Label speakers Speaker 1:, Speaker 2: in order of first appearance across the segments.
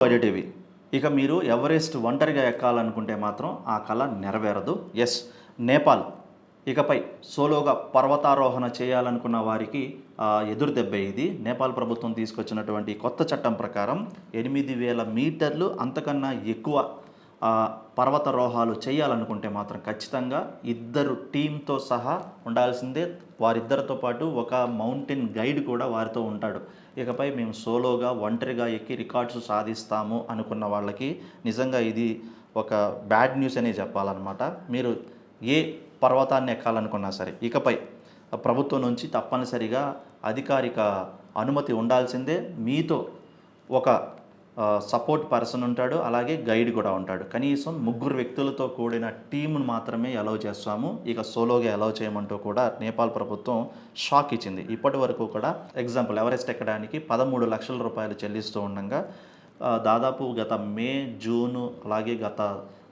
Speaker 1: బడ్జెటివి. ఇక మీరు ఎవరెస్ట్ ఒంటరిగా ఎక్కాలనుకుంటే మాత్రం ఆ కల నెరవేరదు. యెస్, నేపాల్ ఇకపై సోలోగా పర్వతారోహణ చేయాలనుకున్న వారికి ఎదురు దెబ్బే ఇది. నేపాల్ ప్రభుత్వం తీసుకొచ్చినటువంటి కొత్త చట్టం ప్రకారం 8,000 మీటర్లు అంతకన్నా ఎక్కువ పర్వతారోహాలు చేయాలనుకుంటే మాత్రం ఖచ్చితంగా ఇద్దరు టీంతో సహా ఉండాల్సిందే. వారిద్దరితో పాటు ఒక మౌంటైన్ గైడ్ కూడా వారితో ఉంటాడు. ఇకపై మేము సోలోగా ఒంటరిగా ఎక్కి రికార్డ్స్ సాధిస్తాము అనుకున్న వాళ్ళకి నిజంగా ఇది ఒక బ్యాడ్ న్యూస్ అనే చెప్పాలన్నమాట. మీరు ఏ పర్వతాన్ని ఎక్కాలనుకున్నా సరే ఇకపై ప్రభుత్వం నుంచి తప్పనిసరిగా అధికారిక అనుమతి ఉండాల్సిందే. మీతో ఒక సపోర్ట్ పర్సన్ ఉంటాడు, అలాగే గైడ్ కూడా ఉంటాడు. కనీసం 3 వ్యక్తులతో కూడిన టీంను మాత్రమే అలౌ చేస్తాము, ఇక సోలోగా అలౌ చేయమంటూ కూడా నేపాల్ ప్రభుత్వం షాక్ ఇచ్చింది. ఇప్పటి వరకు కూడా ఎగ్జాంపుల్ ఎవరెస్ట్ ఎక్కడానికి 13 లక్షల రూపాయలు చెల్లిస్తూ ఉండగా దాదాపు గత మే, జూను అలాగే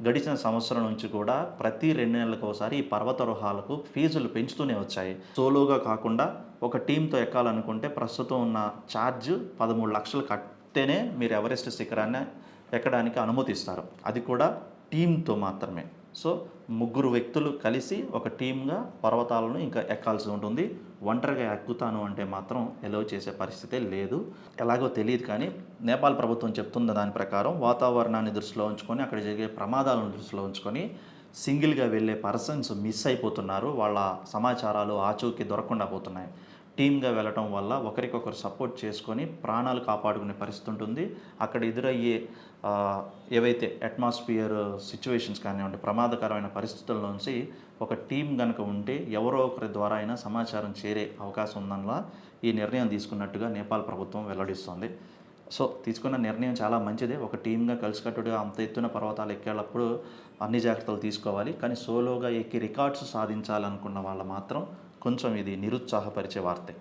Speaker 1: గడిచిన సంవత్సరం నుంచి కూడా ప్రతి 2 నెలలకు ఒకసారి ఈ పర్వతారోహాలకు ఫీజులు పెంచుతూనే వచ్చాయి. సోలోగా కాకుండా ఒక టీంతో ఎక్కాలనుకుంటే ప్రస్తుతం ఉన్న ఛార్జ్ 13 లక్షలు కడితేనే మీరు ఎవరెస్ట్ శిఖరాన్ని ఎక్కడానికి అనుమతిస్తారు. అది కూడా టీంతో మాత్రమే. సో 3 వ్యక్తులు కలిసి ఒక టీమ్గా పర్వతాలను ఇంకా ఎక్కాల్సి ఉంటుంది. ఒంటరిగా ఎక్కుతాను అంటే మాత్రం ఎలో చేసే పరిస్థితే లేదు. ఎలాగో తెలియదు, కానీ నేపాల్ ప్రభుత్వం చెప్తున్న దాని ప్రకారం వాతావరణాన్ని దృష్టిలో ఉంచుకొని, అక్కడ జరిగే ప్రమాదాలను దృష్టిలో ఉంచుకొని సింగిల్గా వెళ్ళే పర్సన్స్ మిస్ అయిపోతున్నారు. వాళ్ళ సమాచారాలు ఆచూకీ దొరకకుండా పోతున్నాయి. టీమ్గా వెళ్ళటం వల్ల ఒకరికొకరు సపోర్ట్ చేసుకొని ప్రాణాలు కాపాడుకునే పరిస్థితి ఉంటుంది. అక్కడ ఎదురయ్యే ఏవైతే అట్మాస్ఫియర్ సిచ్యువేషన్స్ కానివ్వండి, ప్రమాదకరమైన పరిస్థితుల నుంచి ఒక టీం కనుక ఉంటే ఎవరో ఒకరి ద్వారా అయినా సమాచారం చేరే అవకాశం ఉందన్న ఈ నిర్ణయం తీసుకున్నట్టుగా నేపాల్ ప్రభుత్వం వెల్లడిస్తోంది. సో తీసుకున్న నిర్ణయం చాలా మంచిదే. ఒక టీమ్గా కలిసికట్టుగా అంత ఎత్తున పర్వతాలు ఎక్కేటప్పుడు అన్ని జాగ్రత్తలు తీసుకోవాలి. కానీ సోలోగా ఎక్కి రికార్డ్స్ సాధించాలనుకున్న వాళ్ళు మాత్రం కొంచెం ఇది నిరుత్సాహపరిచే వార్తే.